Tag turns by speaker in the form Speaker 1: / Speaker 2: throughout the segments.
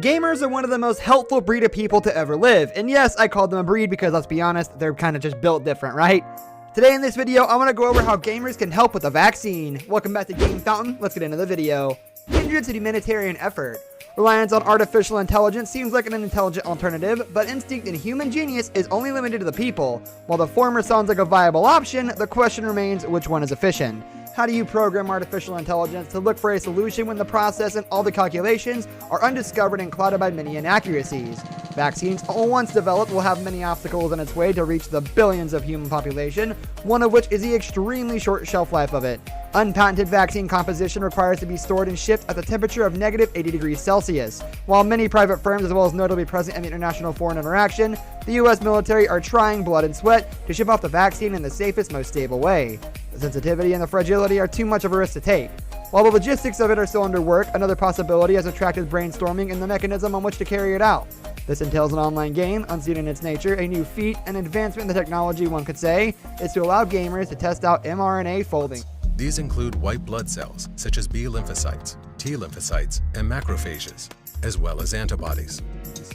Speaker 1: Gamers are one of the most helpful breed of people to ever live, and yes, I called them a breed because let's be honest, they're kind of just built different, right? Today in this video, I want to go over how gamers can help with a vaccine. Welcome back to Game Fountain, let's get into the video. Hindrance to humanitarian effort. Reliance on artificial intelligence seems like an intelligent alternative, but instinct and human genius is only limited to the people. While the former sounds like a viable option, the question remains which one is efficient. How do you program artificial intelligence to look for a solution when the process and all the calculations are undiscovered and clouded by many inaccuracies? Vaccines, once developed, will have many obstacles in its way to reach the billions of human population, one of which is the extremely short shelf life of it. Unpatented vaccine composition requires to be stored and shipped at the temperature of negative 80 degrees Celsius. While many private firms, as well as notably present in the international foreign interaction, the US military are trying blood and sweat to ship off the vaccine in the safest, most stable way. The sensitivity and the fragility are too much of a risk to take. While the logistics of it are still under work, another possibility has attracted brainstorming in the mechanism on which to carry it out. This entails an online game, unseen in its nature, a new feat, an advancement in the technology, one could say, is to allow gamers to test out mRNA folding.
Speaker 2: These include white blood cells, such as B lymphocytes, T lymphocytes, and macrophages, as well as antibodies.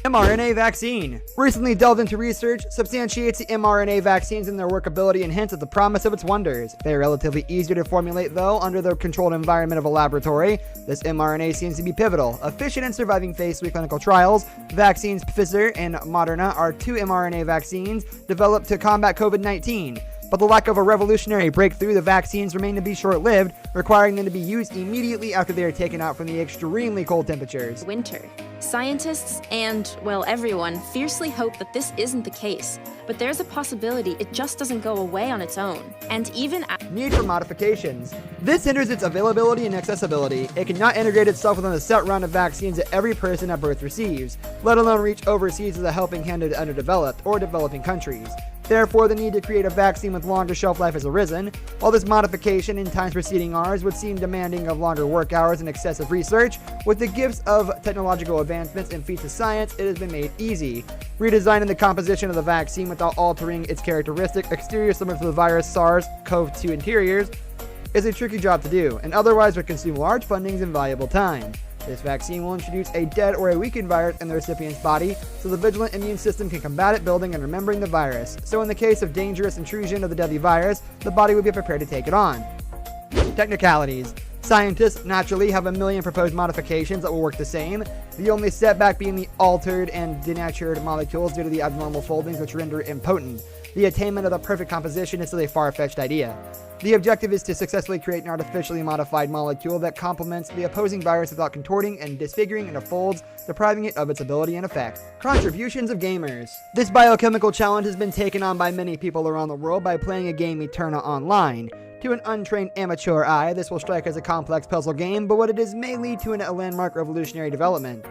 Speaker 1: mRNA vaccine. Recently delved into research, substantiates the mRNA vaccines and their workability and hints at the promise of its wonders. They are relatively easier to formulate though, under the controlled environment of a laboratory. This mRNA seems to be pivotal, efficient in surviving phase 3 clinical trials. Vaccines Pfizer and Moderna are two mRNA vaccines developed to combat COVID-19. But the lack of a revolutionary breakthrough, the vaccines remain to be short-lived, requiring them to be used immediately after they are taken out from the extremely cold temperatures.
Speaker 3: Winter. Scientists and, well, everyone fiercely hope that this isn't the case, but there's a possibility it just doesn't go away on its own. And even
Speaker 1: need for modifications. This hinders its availability and accessibility. It cannot integrate itself within a set round of vaccines that every person at birth receives, let alone reach overseas as a helping hand to underdeveloped or developing countries. Therefore, the need to create a vaccine with longer shelf life has arisen. While this modification in times preceding ours would seem demanding of longer work hours and excessive research, with the gifts of technological advancements and feats of science, it has been made easy. Redesigning the composition of the vaccine without altering its characteristic exterior similar to the virus SARS-CoV-2 interiors is a tricky job to do, and otherwise would consume large fundings and valuable time. This vaccine will introduce a dead or a weakened virus in the recipient's body, so the vigilant immune system can combat it, building and remembering the virus. So in the case of dangerous intrusion of the deadly virus, the body will be prepared to take it on. Technicalities. Scientists naturally have a million proposed modifications that will work the same, the only setback being the altered and denatured molecules due to the abnormal foldings which render it impotent. The attainment of the perfect composition is still a far-fetched idea. The objective is to successfully create an artificially modified molecule that complements the opposing virus without contorting and disfiguring into folds, depriving it of its ability and effect. Contributions of gamers. This biochemical challenge has been taken on by many people around the world by playing a game Eterna online. To an untrained amateur eye, this will strike as a complex puzzle game, but what it is may lead to a landmark revolutionary development.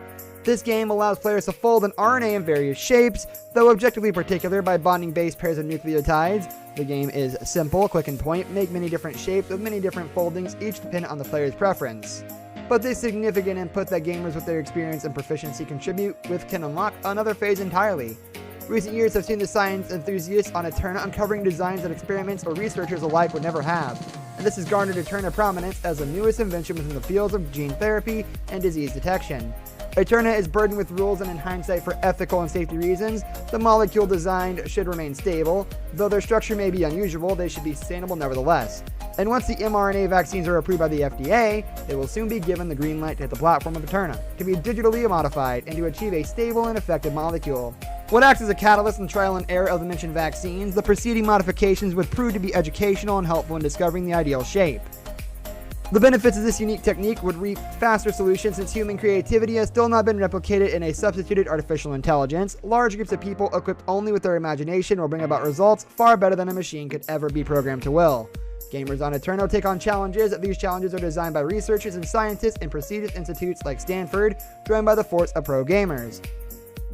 Speaker 1: This game allows players to fold an RNA in various shapes, though objectively particular by bonding base pairs of nucleotides. The game is simple, click and point, make many different shapes with many different foldings, each dependent on the player's preference. But this significant input that gamers with their experience and proficiency contribute with can unlock another phase entirely. Recent years have seen the science enthusiasts on Eterna uncovering designs that experiments or researchers alike would never have, and this has garnered Eterna prominence as the newest invention within the fields of gene therapy and disease detection. Eterna is burdened with rules, and in hindsight, for ethical and safety reasons, the molecule designed should remain stable. Though their structure may be unusual, they should be sustainable nevertheless. And once the mRNA vaccines are approved by the FDA, they will soon be given the green light to hit the platform of Eterna, to be digitally modified and to achieve a stable and effective molecule. What acts as a catalyst in trial and error of the mentioned vaccines, the preceding modifications would prove to be educational and helpful in discovering the ideal shape. The benefits of this unique technique would reap faster solutions since human creativity has still not been replicated in a substituted artificial intelligence. Large groups of people equipped only with their imagination will bring about results far better than a machine could ever be programmed to will. Gamers on Eterna take on challenges. These challenges are designed by researchers and scientists in prestigious institutes like Stanford, joined by the force of pro gamers.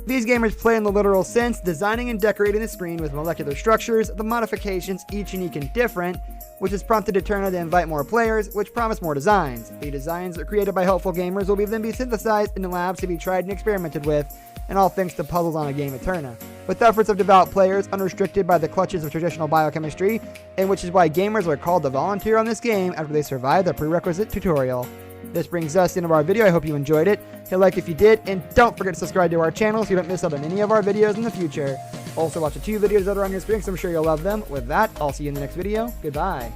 Speaker 1: These gamers play in the literal sense, designing and decorating the screen with molecular structures, the modifications each unique and different, which has prompted Eterna to invite more players, which promise more designs. The designs created by helpful gamers will then be synthesized in the labs to be tried and experimented with, and all thanks to puzzles on a game Eterna. With efforts of devout players unrestricted by the clutches of traditional biochemistry, and which is why gamers are called to volunteer on this game after they survive the prerequisite tutorial. This brings us into our video. I hope you enjoyed it. Hit like if you did, and don't forget to subscribe to our channel so you don't miss out on any of our videos in the future. Also, watch the 2 videos that are on your screen, so I'm sure you'll love them. With that, I'll see you in the next video. Goodbye.